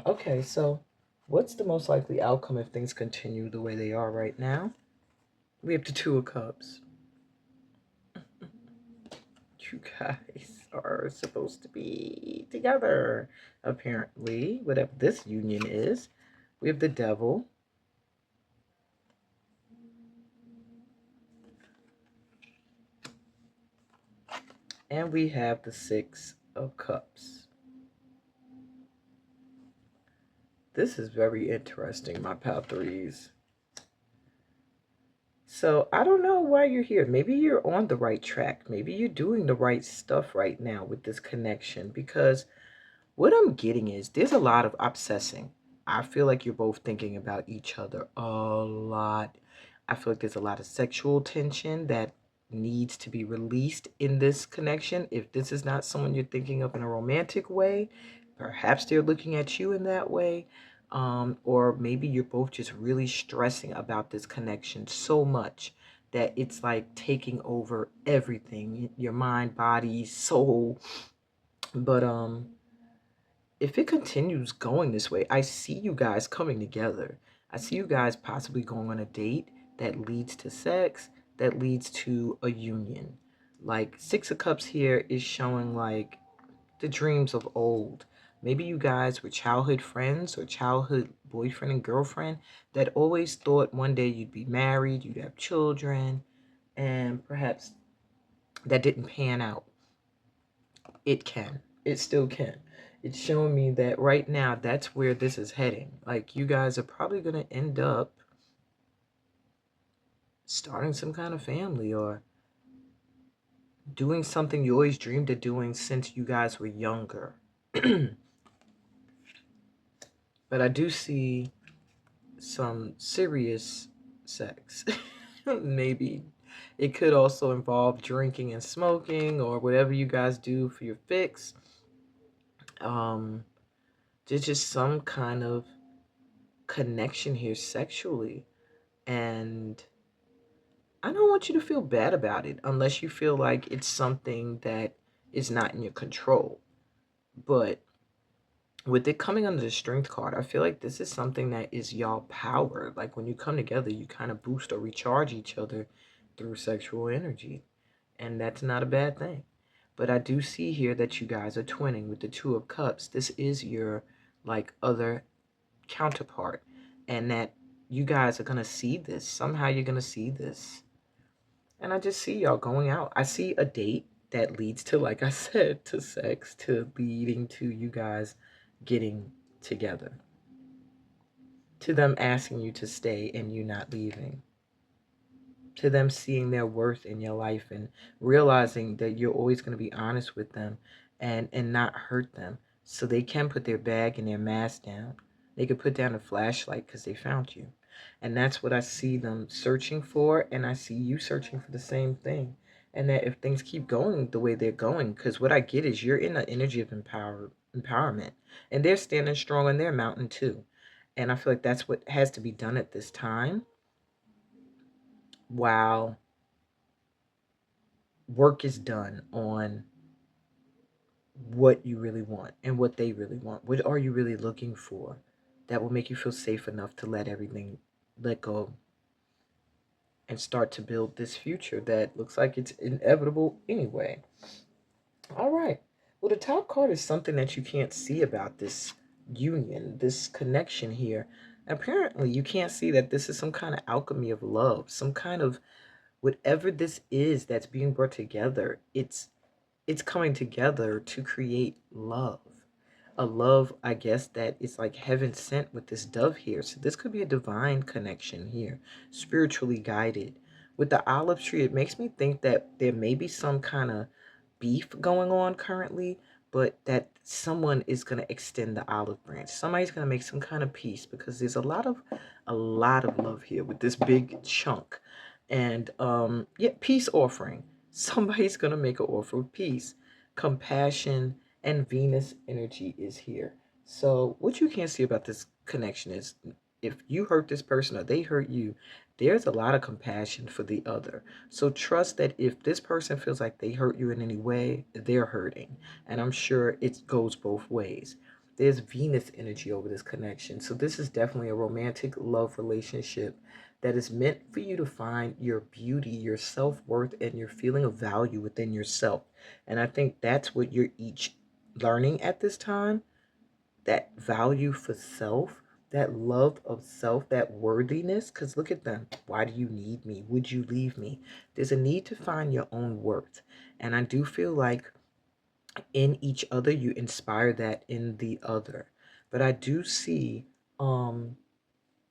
Okay, so what's the most likely outcome if things continue the way they are right now? We have the Two of Cups. You guys are supposed to be together, apparently, whatever this union is. We have the Devil. And we have the Six of Cups. This is very interesting, my pal threes. So I don't know why you're here. Maybe you're on the right track. Maybe you're doing the right stuff right now with this connection, because what I'm getting is there's a lot of obsessing. I feel like you're both thinking about each other a lot. I feel like there's a lot of sexual tension that needs to be released in this connection. If this is not someone you're thinking of in a romantic way, perhaps they're looking at you in that way. Or maybe you're both just really stressing about this connection so much that it's like taking over everything, your mind, body, soul. But if it continues going this way, I see you guys coming together. I see you guys possibly going on a date that leads to sex, that leads to a union. Like Six of Cups here is showing like the dreams of old. Maybe you guys were childhood friends or childhood boyfriend and girlfriend that always thought one day you'd be married, you'd have children, and perhaps that didn't pan out. It can. It still can. It's showing me that right now that's where this is heading. Like you guys are probably going to end up starting some kind of family or doing something you always dreamed of doing since you guys were younger. But I do see some serious sex. Maybe it could also involve drinking and smoking or whatever you guys do for your fix. Um, there's just some kind of connection here sexually. And I don't want you to feel bad about it unless you feel like it's something that is not in your control. But with it coming under the strength card, I feel like this is something that is y'all power. Like when you come together, you kind of boost or recharge each other through sexual energy. And that's not a bad thing. But I do see here that you guys are twinning with the Two of Cups. This is your like other counterpart. And that you guys are gonna see this. Somehow you're gonna see this. And I just see y'all going out. I see a date that leads to, like I said, to sex, to leading to you guys getting together, to them asking you to stay and you not leaving, to them seeing their worth in your life and realizing that you're always going to be honest with them and not hurt them so they can put their bag and their mask down. They could put down a flashlight because they found you. And that's what I see them searching for, and I see you searching for the same thing. And that if things keep going the way they're going, because what I get is you're in the energy of empowerment, and they're standing strong on their mountain too. And I feel like that's what has to be done at this time while work is done on what you really want and what they really want. What are you really looking for that will make you feel safe enough to let everything let go and start to build this future that looks like it's inevitable anyway? All right. Well, the top card is something that you can't see about this union, this connection here. Apparently, you can't see that this is some kind of alchemy of love, some kind of whatever this is that's being brought together. It's coming together to create love. A love, I guess, that is like heaven sent with this dove here. So this could be a divine connection here, spiritually guided. With the olive tree, it makes me think that there may be some kind of beef going on currently, but that someone is going to extend the olive branch. Somebody's going to make some kind of peace because there's a lot of love here with this big chunk. And yeah, peace offering. Somebody's going to make an offer of peace. Compassion and Venus energy is here. So what you can't see about this connection is if you hurt this person or they hurt you, there's a lot of compassion for the other. So trust that if this person feels like they hurt you in any way, they're hurting. And I'm sure it goes both ways. There's Venus energy over this connection. So this is definitely a romantic love relationship that is meant for you to find your beauty, your self-worth, and your feeling of value within yourself. And I think that's what you're each learning at this time, that value for self, that love of self, that worthiness. Because look at them. Why do you need me? Would you leave me? There's a need to find your own worth. And I do feel like in each other, you inspire that in the other. But I do see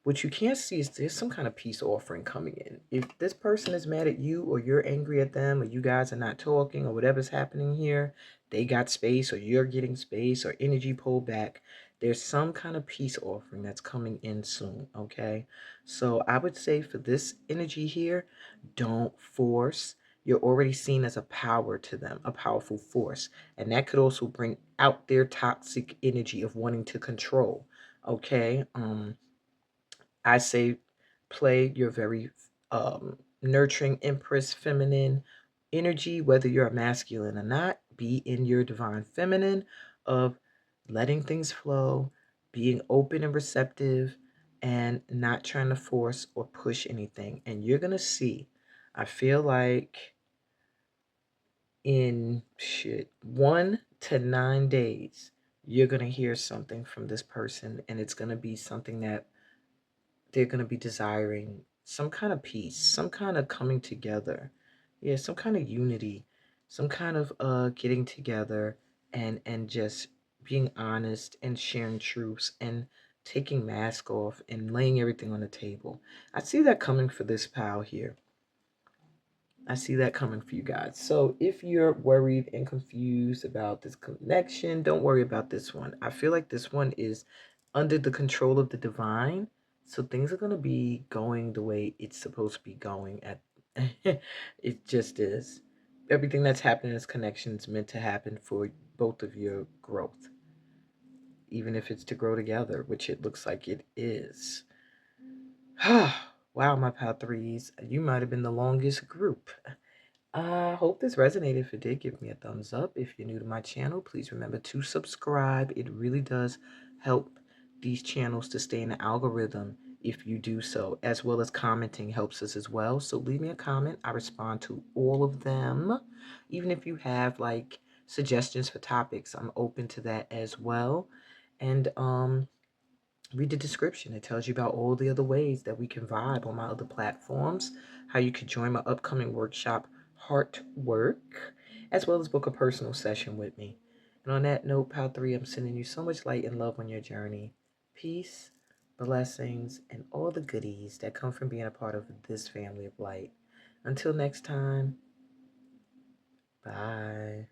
what you can't see is there's some kind of peace offering coming in. If this person is mad at you or you're angry at them or you guys are not talking or whatever's happening here, they got space or you're getting space or energy pulled back, there's some kind of peace offering that's coming in soon, okay? So I would say for this energy here, don't force. You're already seen as a power to them, a powerful force. And that could also bring out their toxic energy of wanting to control, okay? I say play your very nurturing empress feminine energy, whether you're a masculine or not. Be in your divine feminine of letting things flow, being open and receptive, and not trying to force or push anything. And you're going to see, I feel like in 1 to 9 days, you're going to hear something from this person, and it's going to be something that they're going to be desiring, some kind of peace, some kind of coming together. Yeah, some kind of unity, some kind of getting together and just being honest and sharing truths and taking mask off and laying everything on the table. I see that coming for this pal here. I see that coming for you guys. So if you're worried and confused about this connection, don't worry about this one. I feel like this one is under the control of the divine. So things are going to be going the way it's supposed to be going at it just is. Everything that's happening in this connection is meant to happen for both of your growth. Even if it's to grow together, which it looks like it is. Wow, my pal threes, you might have been the longest group. I hope this resonated. If it did, give me a thumbs up. If you're new to my channel, please remember to subscribe. It really does help these channels to stay in the algorithm if you do so, as well as commenting helps us as well. So leave me a comment. I respond to all of them. Even if you have like suggestions for topics, I'm open to that as well. And read the description. It tells you about all the other ways that we can vibe on my other platforms, how you could join my upcoming workshop, Heart Work, as well as book a personal session with me. And on that note, Pal 3, I'm sending you so much light and love on your journey. Peace, blessings, and all the goodies that come from being a part of this family of light. Until next time, bye.